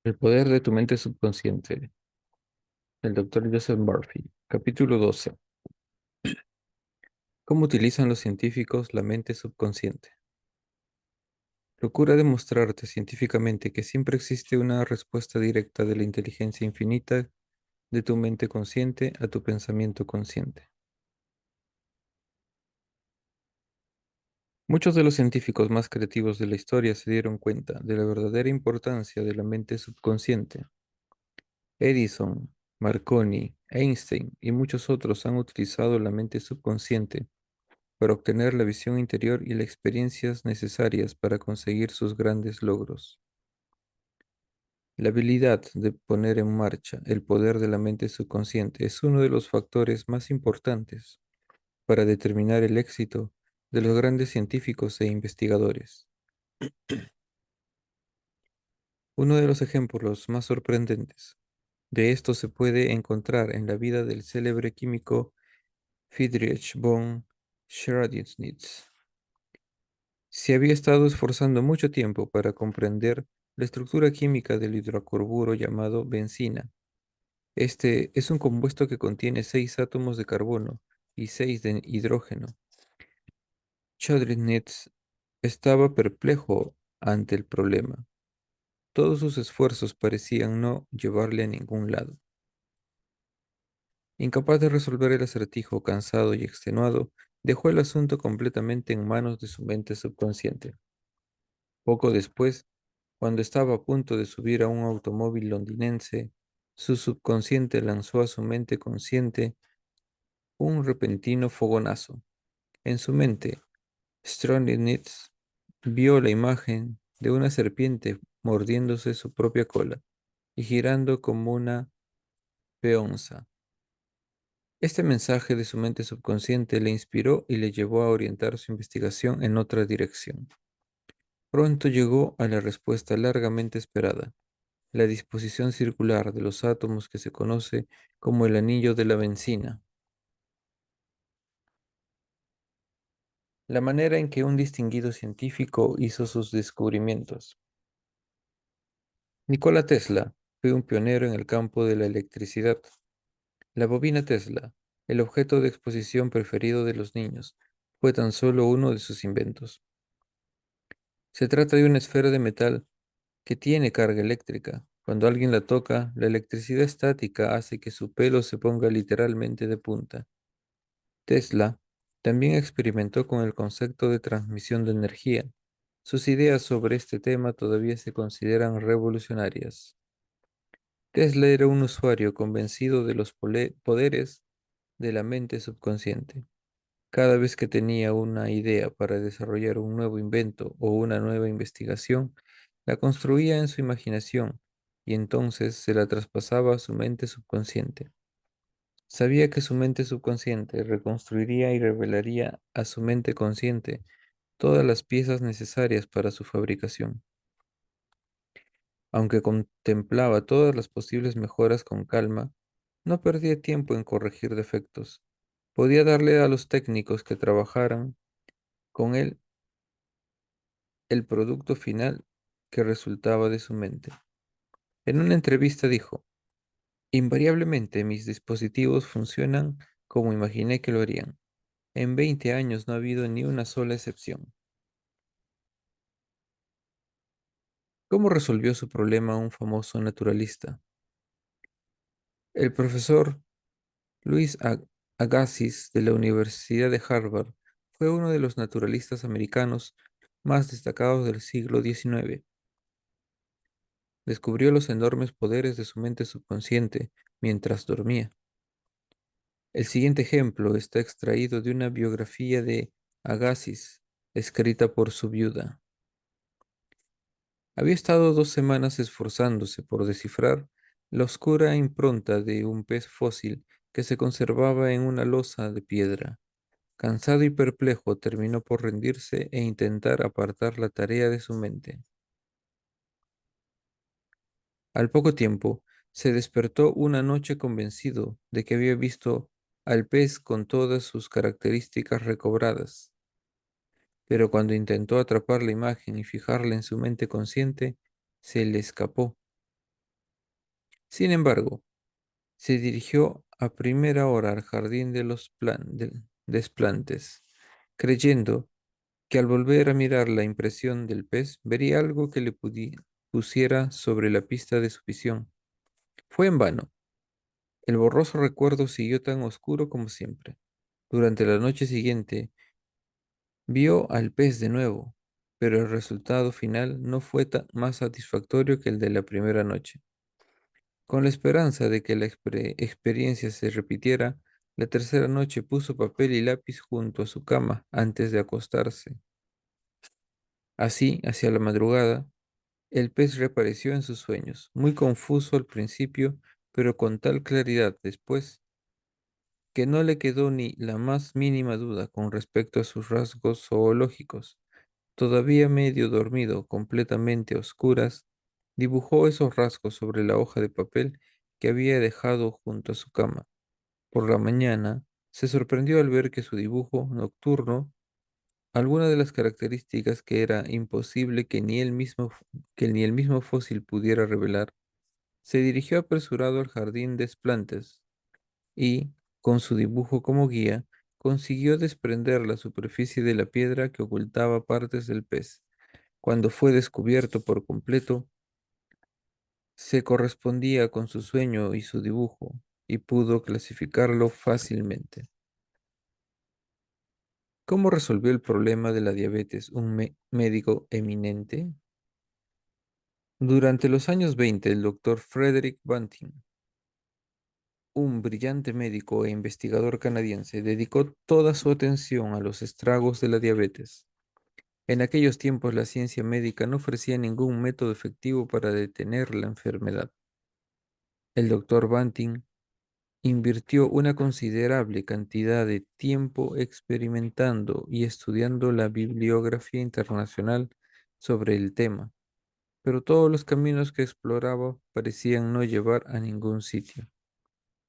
El poder de tu mente subconsciente, del doctor Joseph Murphy. Capítulo 12. ¿Cómo utilizan los científicos la mente subconsciente? Procura demostrarte científicamente que siempre existe una respuesta directa de la inteligencia infinita de tu mente consciente a tu pensamiento consciente. Muchos de los científicos más creativos de la historia se dieron cuenta de la verdadera importancia de la mente subconsciente. Edison, Marconi, Einstein y muchos otros han utilizado la mente subconsciente para obtener la visión interior y las experiencias necesarias para conseguir sus grandes logros. La habilidad de poner en marcha el poder de la mente subconsciente es uno de los factores más importantes para determinar el éxito de los grandes científicos e investigadores. Uno de los ejemplos más sorprendentes de esto se puede encontrar en la vida del célebre químico Friedrich von Schrodinwitz. Se había estado esforzando mucho tiempo para comprender la estructura química del hidrocarburo llamado benzina. Este es un compuesto que contiene 6 átomos de carbono y 6 de hidrógeno. Chodrinitz estaba perplejo ante el problema. Todos sus esfuerzos parecían no llevarle a ningún lado. Incapaz de resolver el acertijo, cansado y extenuado, dejó el asunto completamente en manos de su mente subconsciente. Poco después, cuando estaba a punto de subir a un automóvil londinense, su subconsciente lanzó a su mente consciente un repentino fogonazo. En su mente, Strongnitz vio la imagen de una serpiente mordiéndose su propia cola y girando como una peonza. Este mensaje de su mente subconsciente le inspiró y le llevó a orientar su investigación en otra dirección. Pronto llegó a la respuesta largamente esperada: la disposición circular de los átomos que se conoce como el anillo de la benzina. La manera en que un distinguido científico hizo sus descubrimientos. Nikola Tesla fue un pionero en el campo de la electricidad. La bobina Tesla, el objeto de exposición preferido de los niños, fue tan solo uno de sus inventos. Se trata de una esfera de metal que tiene carga eléctrica. Cuando alguien la toca, la electricidad estática hace que su pelo se ponga literalmente de punta. Tesla también experimentó con el concepto de transmisión de energía. Sus ideas sobre este tema todavía se consideran revolucionarias. Tesla era un usuario convencido de los poderes de la mente subconsciente. Cada vez que tenía una idea para desarrollar un nuevo invento o una nueva investigación, la construía en su imaginación y entonces se la traspasaba a su mente subconsciente. Sabía que su mente subconsciente reconstruiría y revelaría a su mente consciente todas las piezas necesarias para su fabricación. Aunque contemplaba todas las posibles mejoras con calma, no perdía tiempo en corregir defectos. Podía darle a los técnicos que trabajaran con él el producto final que resultaba de su mente. En una entrevista dijo: invariablemente mis dispositivos funcionan como imaginé que lo harían. En 20 años no ha habido ni una sola excepción. ¿Cómo resolvió su problema un famoso naturalista? El profesor Louis Agassiz de la Universidad de Harvard fue uno de los naturalistas americanos más destacados del siglo XIX. Descubrió los enormes poderes de su mente subconsciente mientras dormía. El siguiente ejemplo está extraído de una biografía de Agassiz, escrita por su viuda. Había estado 2 semanas esforzándose por descifrar la oscura impronta de un pez fósil que se conservaba en una losa de piedra. Cansado y perplejo, terminó por rendirse e intentar apartar la tarea de su mente. Al poco tiempo, se despertó una noche convencido de que había visto al pez con todas sus características recobradas, pero cuando intentó atrapar la imagen y fijarla en su mente consciente, se le escapó. Sin embargo, se dirigió a primera hora al jardín de los desplantes, creyendo que al volver a mirar la impresión del pez, vería algo que le pusiera sobre la pista de su visión. Fue en vano. El borroso recuerdo siguió tan oscuro como siempre. Durante la noche siguiente, vio al pez de nuevo, pero el resultado final no fue más satisfactorio que el de la primera noche. Con la esperanza de que la experiencia se repitiera, la tercera noche puso papel y lápiz junto a su cama antes de acostarse. Así, hacia la madrugada, el pez reapareció en sus sueños, muy confuso al principio, pero con tal claridad después, que no le quedó ni la más mínima duda con respecto a sus rasgos zoológicos. Todavía medio dormido, completamente a oscuras, dibujó esos rasgos sobre la hoja de papel que había dejado junto a su cama. Por la mañana, se sorprendió al ver que su dibujo nocturno, algunas de las características que era imposible que ni el mismo fósil pudiera revelar, se dirigió apresurado al jardín de plantas y, con su dibujo como guía, consiguió desprender la superficie de la piedra que ocultaba partes del pez. Cuando fue descubierto por completo, se correspondía con su sueño y su dibujo, y pudo clasificarlo fácilmente. ¿Cómo resolvió el problema de la diabetes un médico eminente? Durante los años 20, el doctor Frederick Banting, un brillante médico e investigador canadiense, dedicó toda su atención a los estragos de la diabetes. En aquellos tiempos la ciencia médica no ofrecía ningún método efectivo para detener la enfermedad. El doctor Banting invirtió una considerable cantidad de tiempo experimentando y estudiando la bibliografía internacional sobre el tema, pero todos los caminos que exploraba parecían no llevar a ningún sitio.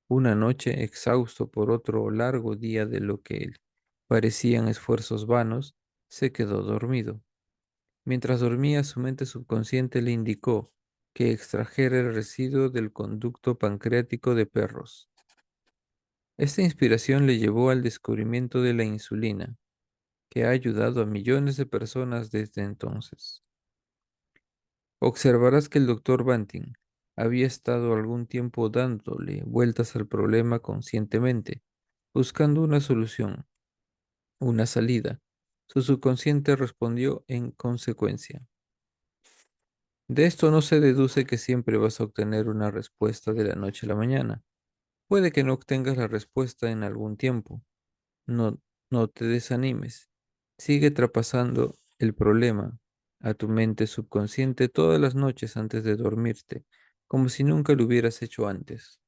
Una noche, exhausto por otro largo día de lo que parecían esfuerzos vanos, se quedó dormido. Mientras dormía, su mente subconsciente le indicó que extrajera el residuo del conducto pancreático de perros. Esta inspiración le llevó al descubrimiento de la insulina, que ha ayudado a millones de personas desde entonces. Observarás que el doctor Banting había estado algún tiempo dándole vueltas al problema conscientemente, buscando una solución, una salida. Su subconsciente respondió en consecuencia. De esto no se deduce que siempre vas a obtener una respuesta de la noche a la mañana. Puede que no obtengas la respuesta en algún tiempo. No, no te desanimes. Sigue traspasando el problema a tu mente subconsciente todas las noches antes de dormirte, como si nunca lo hubieras hecho antes.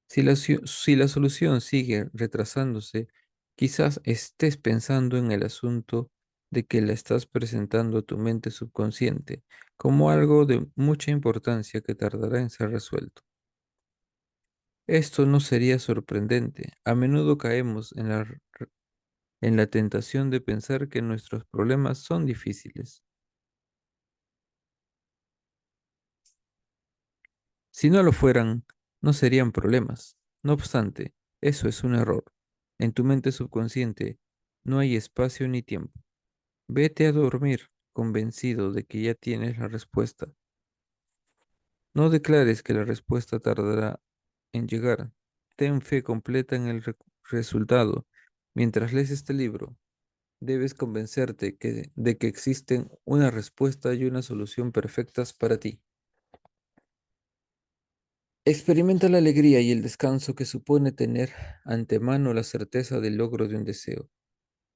Si la solución sigue retrasándose, quizás estés pensando en el asunto de que la estás presentando a tu mente subconsciente como algo de mucha importancia que tardará en ser resuelto. Esto no sería sorprendente. A menudo caemos en la tentación de pensar que nuestros problemas son difíciles. Si no lo fueran, no serían problemas. No obstante, eso es un error. En tu mente subconsciente no hay espacio ni tiempo. Vete a dormir convencido de que ya tienes la respuesta. No declares que la respuesta tardará en llegar. Ten fe completa en el resultado. Mientras lees este libro, debes convencerte de que existen una respuesta y una solución perfectas para ti. Experimenta la alegría y el descanso que supone tener antemano la certeza del logro de un deseo.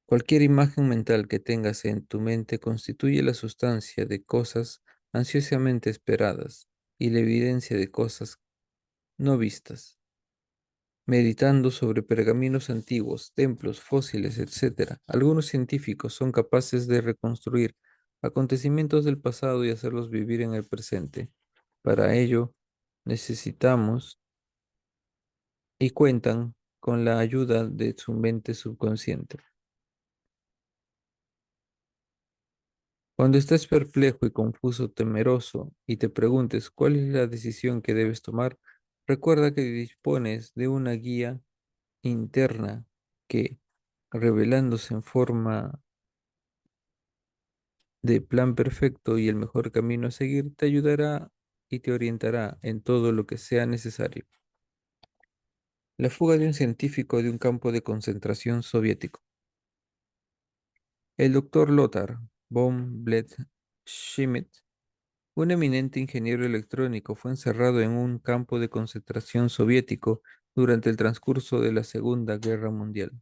Cualquier imagen mental que tengas en tu mente constituye la sustancia de cosas ansiosamente esperadas y la evidencia de cosas no vistas. Meditando sobre pergaminos antiguos, templos, fósiles, etc., algunos científicos son capaces de reconstruir acontecimientos del pasado y hacerlos vivir en el presente. Para ello, necesitamos y cuentan con la ayuda de su mente subconsciente. Cuando estés perplejo y confuso, temeroso, y te preguntes cuál es la decisión que debes tomar, recuerda que dispones de una guía interna que, revelándose en forma de plan perfecto y el mejor camino a seguir, te ayudará y te orientará en todo lo que sea necesario. La fuga de un científico de un campo de concentración soviético. El doctor Lothar von Schmidt, un eminente ingeniero electrónico, fue encerrado en un campo de concentración soviético durante el transcurso de la Segunda Guerra Mundial.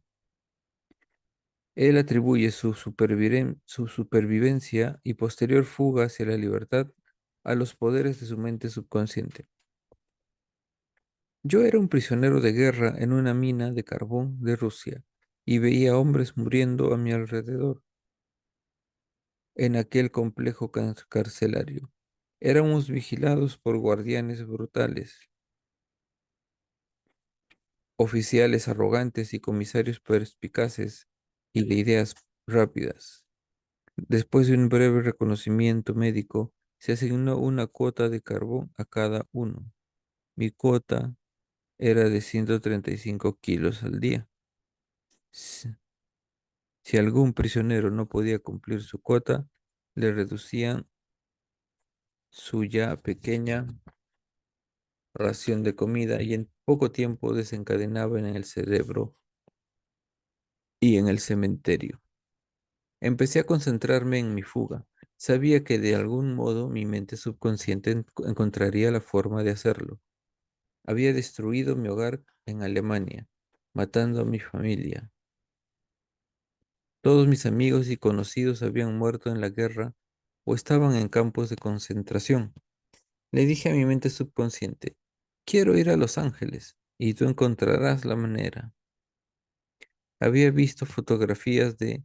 Él atribuye su supervivencia y posterior fuga hacia la libertad a los poderes de su mente subconsciente. Yo era un prisionero de guerra en una mina de carbón de Rusia y veía hombres muriendo a mi alrededor en aquel complejo carcelario. Éramos vigilados por guardianes brutales, oficiales arrogantes y comisarios perspicaces y de ideas rápidas. Después de un breve reconocimiento médico, se asignó una cuota de carbón a cada uno. Mi cuota era de 135 kilos al día. Si si algún prisionero no podía cumplir su cuota, le reducían su ya pequeña ración de comida y en poco tiempo desencadenaba en el cerebro y en el cementerio. Empecé a concentrarme en mi fuga. Sabía que de algún modo mi mente subconsciente encontraría la forma de hacerlo. Había destruido mi hogar en Alemania, matando a mi familia. Todos mis amigos y conocidos habían muerto en la guerra o estaban en campos de concentración. Le dije a mi mente subconsciente, quiero ir a Los Ángeles y tú encontrarás la manera. Había visto fotografías de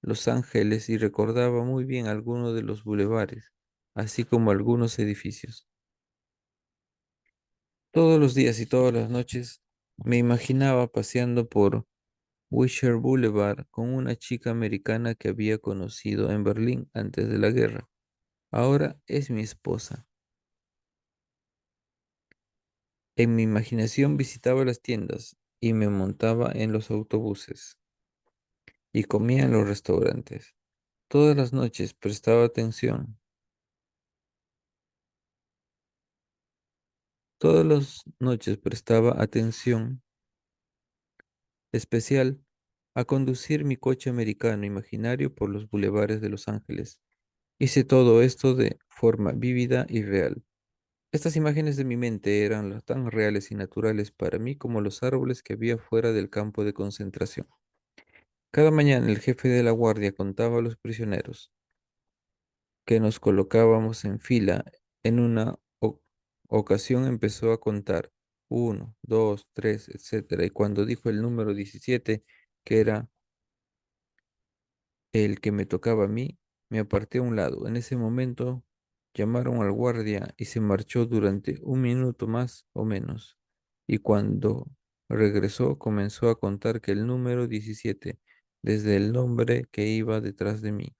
Los Ángeles y recordaba muy bien algunos de los bulevares, así como algunos edificios. Todos los días y todas las noches me imaginaba paseando por Wilshire Boulevard con una chica americana que había conocido en Berlín antes de la guerra. Ahora es mi esposa. En mi imaginación visitaba las tiendas y me montaba en los autobuses y comía en los restaurantes. Todas las noches prestaba atención. Todas las noches prestaba atención especial a conducir mi coche americano imaginario por los bulevares de Los Ángeles. Hice todo esto de forma vívida y real. Estas imágenes de mi mente eran tan reales y naturales para mí como los árboles que había fuera del campo de concentración. Cada mañana el jefe de la guardia contaba a los prisioneros que nos colocábamos en fila. En una ocasión empezó a contar uno, dos, tres, etcétera. Y cuando dijo el número 17, que era el que me tocaba a mí, me aparté a un lado. En ese momento llamaron al guardia y se marchó durante un minuto más o menos. Y cuando regresó, comenzó a contar que el número 17, desde el nombre que iba detrás de mí.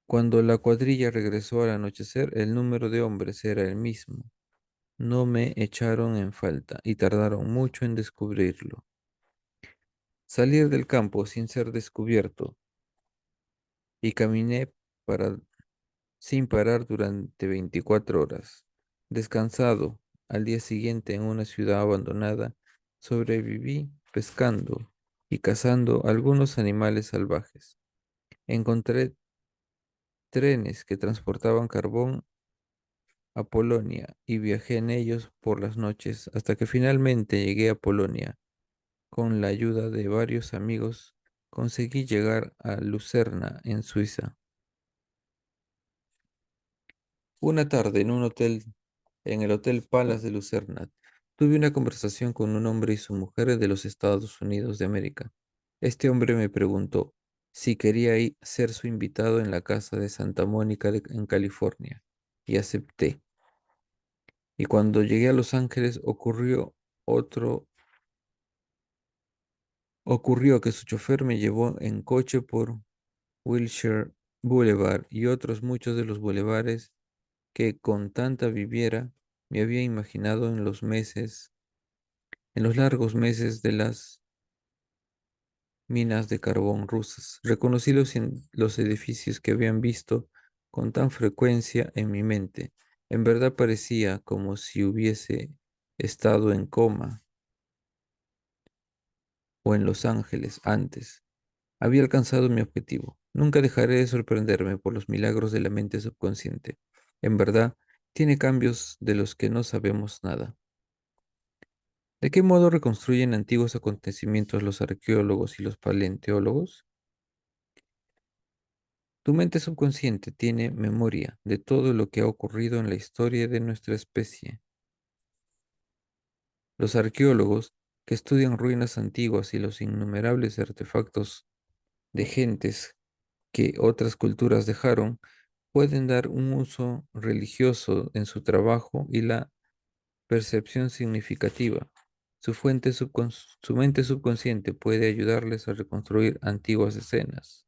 Cuando la cuadrilla regresó al anochecer, el número de hombres era el mismo. No me echaron en falta y tardaron mucho en descubrirlo. Salir del campo sin ser descubierto y caminé para sin parar durante 24 horas. Descansado, al día siguiente en una ciudad abandonada, sobreviví pescando y cazando algunos animales salvajes. Encontré trenes que transportaban carbón a Polonia y viajé en ellos por las noches hasta que finalmente llegué a Polonia. Con la ayuda de varios amigos conseguí llegar a Lucerna, en Suiza. Una tarde en el Hotel Palace de Lucerna, tuve una conversación con un hombre y su mujer de los Estados Unidos de América. Este hombre me preguntó si quería ser su invitado en la casa de Santa Mónica en California, y acepté. Y cuando llegué a Los Ángeles ocurrió que su chofer me llevó en coche por Wilshire Boulevard y otros muchos de los bulevares que con tanta viviera me había imaginado en los largos meses de las minas de carbón rusas. Reconocí los edificios que habían visto con tan frecuencia en mi mente. En verdad parecía como si hubiese estado en coma o en Los Ángeles antes. Había alcanzado mi objetivo. Nunca dejaré de sorprenderme por los milagros de la mente subconsciente. En verdad, tiene cambios de los que no sabemos nada. ¿De qué modo reconstruyen antiguos acontecimientos los arqueólogos y los paleontólogos? Tu mente subconsciente tiene memoria de todo lo que ha ocurrido en la historia de nuestra especie. Los arqueólogos, que estudian ruinas antiguas y los innumerables artefactos de gentes que otras culturas dejaron, pueden dar un uso religioso en su trabajo y la percepción significativa. Su mente subconsciente puede ayudarles a reconstruir antiguas escenas.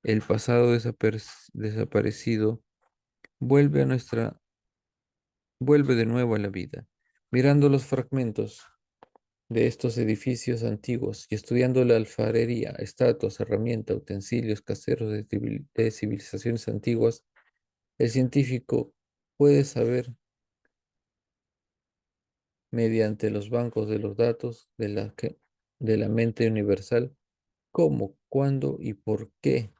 El pasado desaparecido vuelve a nuestra, vuelve de nuevo a la vida. Mirando los fragmentos de estos edificios antiguos y estudiando la alfarería, estatuas, herramientas, utensilios caseros de civilizaciones antiguas, el científico puede saber mediante los bancos de los datos de la mente universal cómo, cuándo y por qué.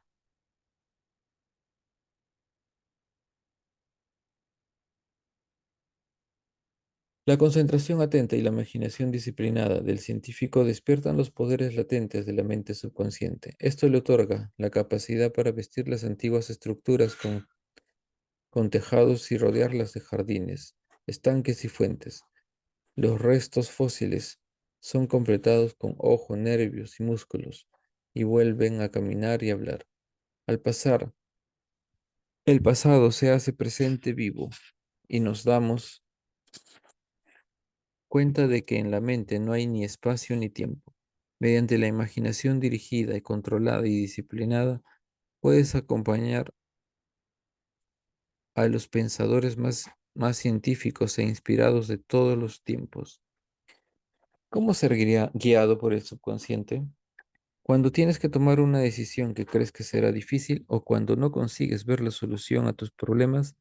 La concentración atenta y la imaginación disciplinada del científico despiertan los poderes latentes de la mente subconsciente. Esto le otorga la capacidad para vestir las antiguas estructuras con tejados y rodearlas de jardines, estanques y fuentes. Los restos fósiles son completados con ojo, nervios y músculos y vuelven a caminar y hablar. Al pasar, el pasado se hace presente vivo y nos damos cuenta de que en la mente no hay ni espacio ni tiempo. Mediante la imaginación dirigida y controlada y disciplinada, puedes acompañar a los pensadores más científicos e inspirados de todos los tiempos. ¿Cómo ser guiado por el subconsciente? Cuando tienes que tomar una decisión que crees que será difícil o cuando no consigues ver la solución a tus problemas,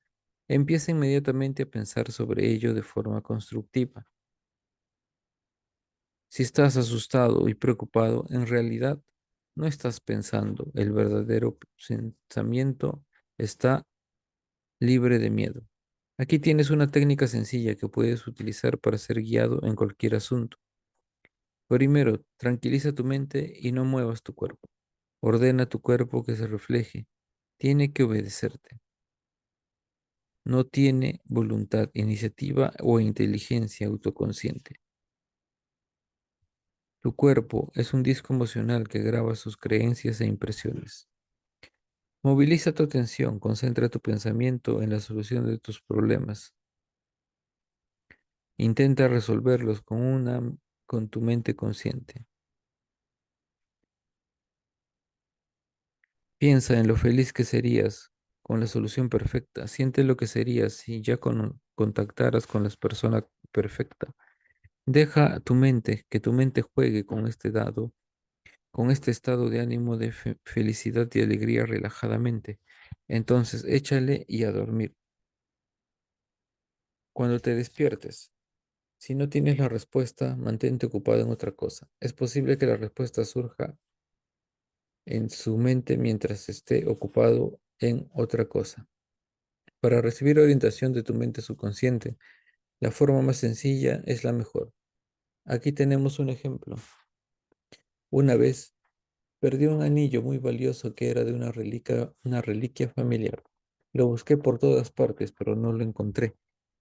empieza inmediatamente a pensar sobre ello de forma constructiva. Si estás asustado y preocupado, en realidad no estás pensando. El verdadero pensamiento está libre de miedo. Aquí tienes una técnica sencilla que puedes utilizar para ser guiado en cualquier asunto. Primero, tranquiliza tu mente y no muevas tu cuerpo. Ordena a tu cuerpo que se refleje. Tiene que obedecerte. No tiene voluntad, iniciativa o inteligencia autoconsciente. Tu cuerpo es un disco emocional que graba sus creencias e impresiones. Moviliza tu atención, concentra tu pensamiento en la solución de tus problemas. Intenta resolverlos con tu mente consciente. Piensa en lo feliz que serías con la solución perfecta. Siente lo que serías si ya contactaras con la persona perfecta. Deja que tu mente juegue con este dado, con este estado de ánimo de felicidad y alegría relajadamente. Entonces échale y a dormir. Cuando te despiertes, si no tienes la respuesta, mantente ocupado en otra cosa. Es posible que la respuesta surja en su mente mientras esté ocupado en otra cosa. Para recibir orientación de tu mente subconsciente, la forma más sencilla es la mejor. Aquí tenemos un ejemplo. Una vez perdí un anillo muy valioso que era de una reliquia familiar. Lo busqué por todas partes, pero no lo encontré.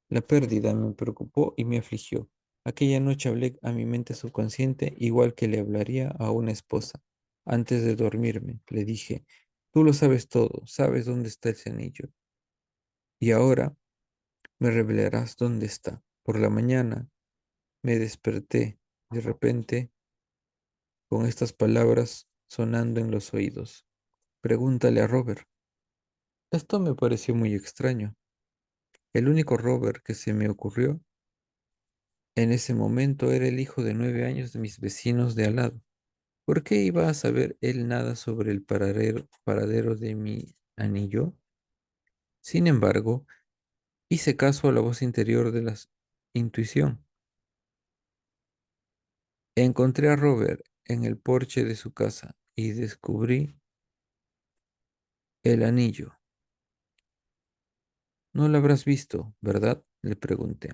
La pérdida me preocupó y me afligió. Aquella noche hablé a mi mente subconsciente igual que le hablaría a una esposa. Antes de dormirme, le dije, tú lo sabes todo, sabes dónde está ese anillo. Y ahora me revelarás dónde está. Por la mañana me desperté de repente con estas palabras sonando en los oídos. Pregúntale a Robert. Esto me pareció muy extraño. El único Robert que se me ocurrió en ese momento era el hijo de 9 años de mis vecinos de al lado. ¿Por qué iba a saber él nada sobre el paradero de mi anillo? Sin embargo, hice caso a la voz interior de la intuición. Encontré a Robert en el porche de su casa y descubrí el anillo. No lo habrás visto, ¿verdad? Le pregunté.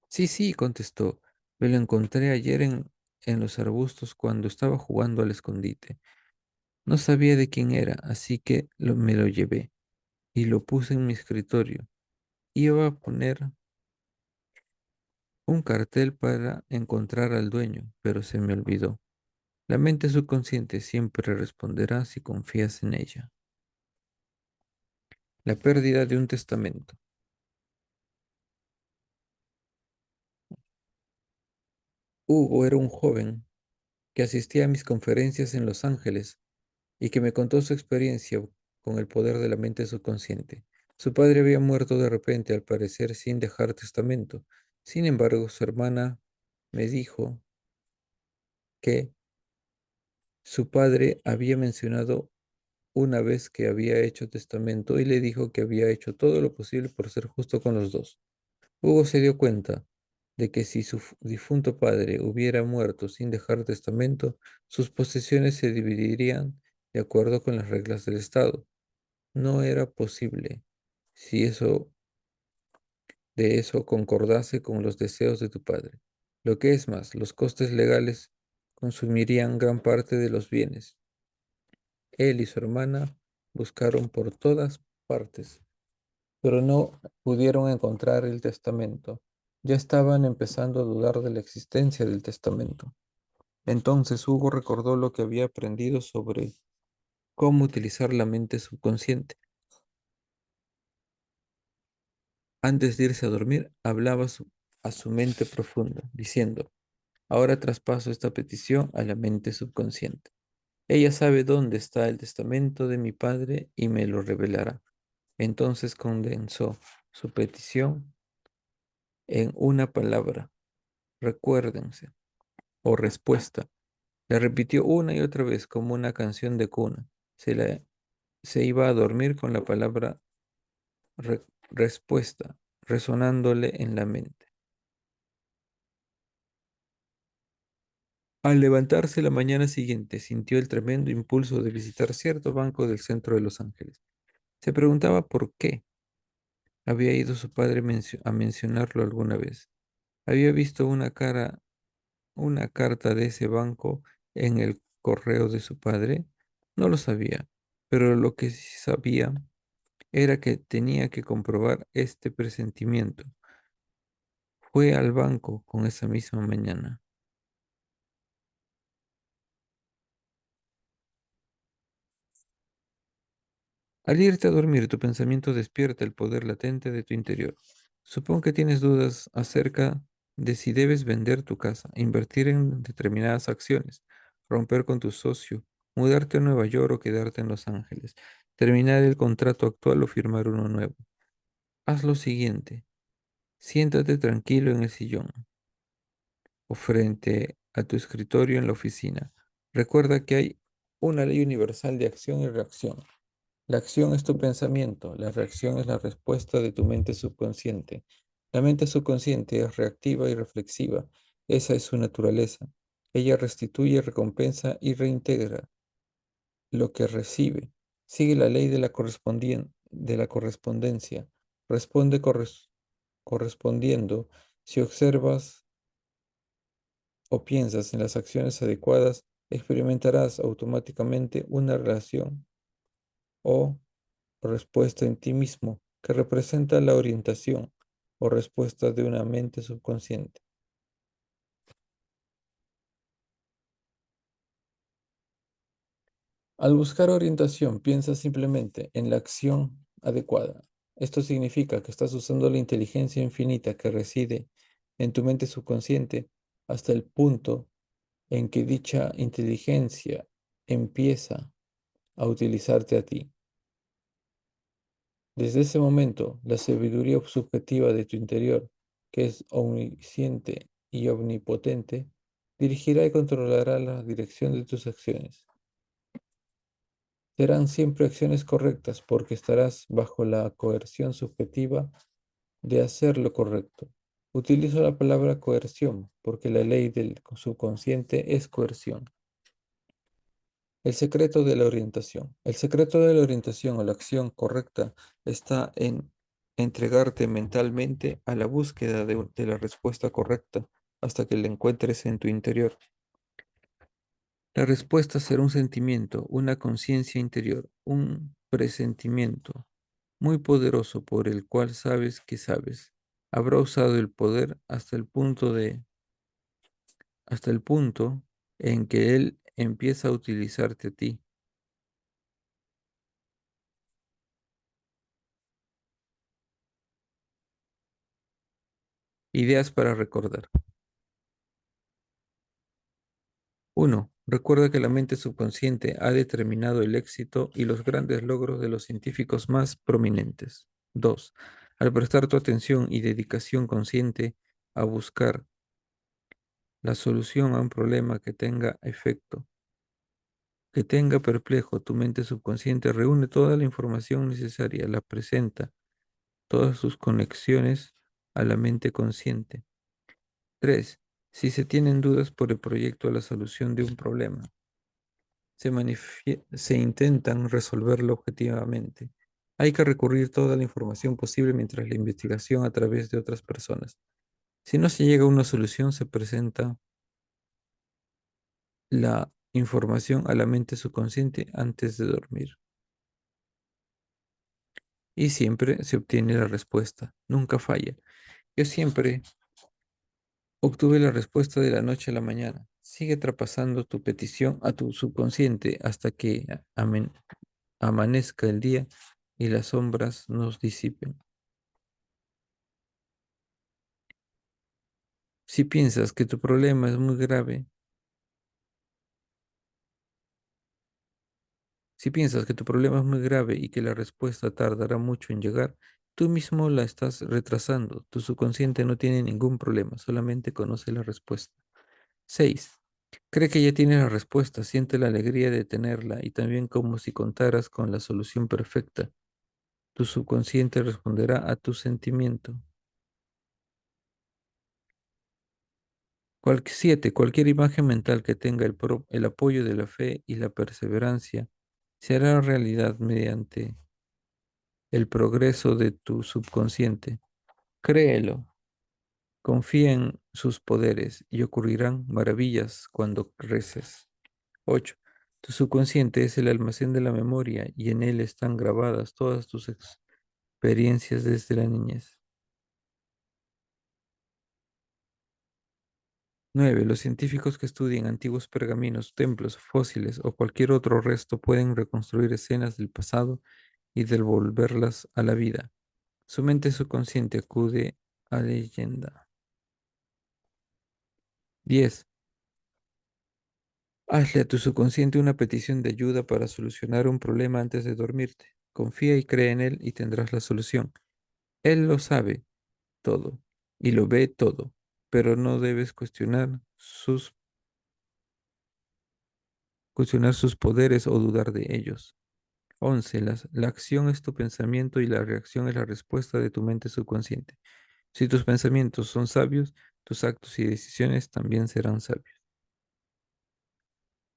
Sí, sí, contestó. Me lo encontré ayer en los arbustos cuando estaba jugando al escondite. No sabía de quién era, así que me lo llevé y lo puse en mi escritorio. Iba a poner un cartel para encontrar al dueño, pero se me olvidó. La mente subconsciente siempre responderá si confías en ella. La pérdida de un testamento. Hugo era un joven que asistía a mis conferencias en Los Ángeles y que me contó su experiencia con el poder de la mente subconsciente. Su padre había muerto de repente, al parecer sin dejar testamento. Sin embargo, su hermana me dijo que su padre había mencionado una vez que había hecho testamento y le dijo que había hecho todo lo posible por ser justo con los dos. Hugo se dio cuenta de que si su difunto padre hubiera muerto sin dejar testamento, sus posesiones se dividirían de acuerdo con las reglas del Estado. No era posible si eso concordase con los deseos de tu padre. Lo que es más, los costes legales consumirían gran parte de los bienes. Él y su hermana buscaron por todas partes, pero no pudieron encontrar el testamento. Ya estaban empezando a dudar de la existencia del testamento. Entonces Hugo recordó lo que había aprendido sobre cómo utilizar la mente subconsciente. Antes de irse a dormir, hablaba a su mente profunda, diciendo, ahora traspaso esta petición a la mente subconsciente. Ella sabe dónde está el testamento de mi padre y me lo revelará. Entonces condensó su petición en una palabra, recuérdense, o respuesta. La repitió una y otra vez como una canción de cuna. Se iba a dormir con la palabra respuesta resonándole en la mente. Al levantarse la mañana siguiente, sintió el tremendo impulso de visitar cierto banco del centro de Los Ángeles. Se preguntaba por qué había ido su padre a mencionarlo alguna vez. Había visto una carta de ese banco en el correo de su padre. No lo sabía, pero lo que sí sabía era que tenía que comprobar este presentimiento. Fue al banco con esa misma mañana. Al irte a dormir, tu pensamiento despierta el poder latente de tu interior. Supongo que tienes dudas acerca de si debes vender tu casa, invertir en determinadas acciones, romper con tu socio, mudarte a Nueva York o quedarte en Los Ángeles, terminar el contrato actual o firmar uno nuevo. Haz lo siguiente. Siéntate tranquilo en el sillón o frente a tu escritorio en la oficina. Recuerda que hay una ley universal de acción y reacción. La acción es tu pensamiento, la reacción es la respuesta de tu mente subconsciente. La mente subconsciente es reactiva y reflexiva. Esa es su naturaleza. Ella restituye, recompensa y reintegra lo que recibe. Sigue la ley de de la correspondencia. Responde correspondiendo. Si observas o piensas en las acciones adecuadas, experimentarás automáticamente una relación o respuesta en ti mismo que representa la orientación o respuesta de una mente subconsciente. Al buscar orientación, piensa simplemente en la acción adecuada. Esto significa que estás usando la inteligencia infinita que reside en tu mente subconsciente hasta el punto en que dicha inteligencia empieza a utilizarte a ti. Desde ese momento, la sabiduría subjetiva de tu interior, que es omnisciente y omnipotente, dirigirá y controlará la dirección de tus acciones. Serán siempre acciones correctas porque estarás bajo la coerción subjetiva de hacer lo correcto. Utilizo la palabra coerción porque la ley del subconsciente es coerción. El secreto de la orientación. El secreto de la orientación o la acción correcta está en entregarte mentalmente a la búsqueda de la respuesta correcta hasta que la encuentres en tu interior. La respuesta será un sentimiento, una conciencia interior, un presentimiento muy poderoso por el cual sabes que sabes. Habrá usado el poder hasta el punto en que él empieza a utilizarte a ti. Ideas para recordar. Uno, recuerda que la mente subconsciente ha determinado el éxito y los grandes logros de los científicos más prominentes. 2, al prestar tu atención y dedicación consciente a buscar la solución a un problema que tenga efecto, que tenga perplejo, tu mente subconsciente reúne toda la información necesaria, la presenta, todas sus conexiones a la mente consciente. 3, si se tienen dudas por el proyecto a la solución de un problema, se intentan resolverlo objetivamente. Hay que recurrir toda la información posible mientras la investigación a través de otras personas. Si no se llega a una solución, se presenta la información a la mente subconsciente antes de dormir. Y siempre se obtiene la respuesta. Nunca falla. Yo siempre obtuve la respuesta de la noche a la mañana. Sigue traspasando tu petición a tu subconsciente hasta que amanezca el día y las sombras nos disipen. Si piensas que tu problema es muy grave, si piensas que tu problema es muy grave y que la respuesta tardará mucho en llegar, tú mismo la estás retrasando. Tu subconsciente no tiene ningún problema, solamente conoce la respuesta. 6. Cree que ya tienes la respuesta, siente la alegría de tenerla y también como si contaras con la solución perfecta. Tu subconsciente responderá a tu sentimiento. 7. Cualquier imagen mental que tenga el apoyo de la fe y la perseverancia se hará realidad mediante el progreso de tu subconsciente. Créelo, confía en sus poderes y ocurrirán maravillas cuando reces. 8. Tu subconsciente es el almacén de la memoria y en él están grabadas todas tus experiencias desde la niñez. 9. Los científicos que estudian antiguos pergaminos, templos, fósiles o cualquier otro resto pueden reconstruir escenas del pasado y devolverlas a la vida. Su mente subconsciente acude a leyenda. 10. Hazle a tu subconsciente una petición de ayuda para solucionar un problema antes de dormirte. Confía y cree en él y tendrás la solución. Él lo sabe todo y lo ve todo, pero no debes cuestionar sus poderes o dudar de ellos. 11. La acción es tu pensamiento y la reacción es la respuesta de tu mente subconsciente. Si tus pensamientos son sabios, tus actos y decisiones también serán sabios.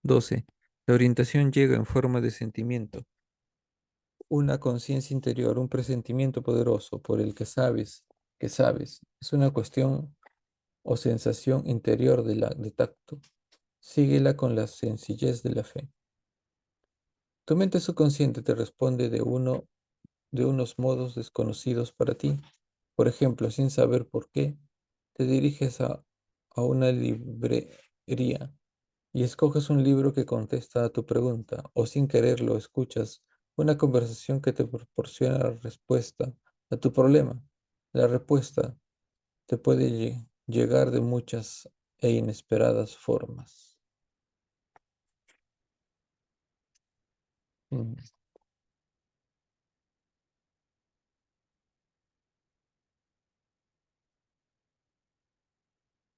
12. La orientación llega en forma de sentimiento, una conciencia interior, un presentimiento poderoso por el que sabes. Es una cuestión o sensación interior de tacto. Síguela con la sencillez de la fe. Tu mente subconsciente te responde de unos modos desconocidos para ti. Por ejemplo, sin saber por qué, te diriges a una librería y escoges un libro que contesta a tu pregunta, o sin quererlo escuchas una conversación que te proporciona la respuesta a tu problema. La respuesta te puede llegar de muchas e inesperadas formas. Mm.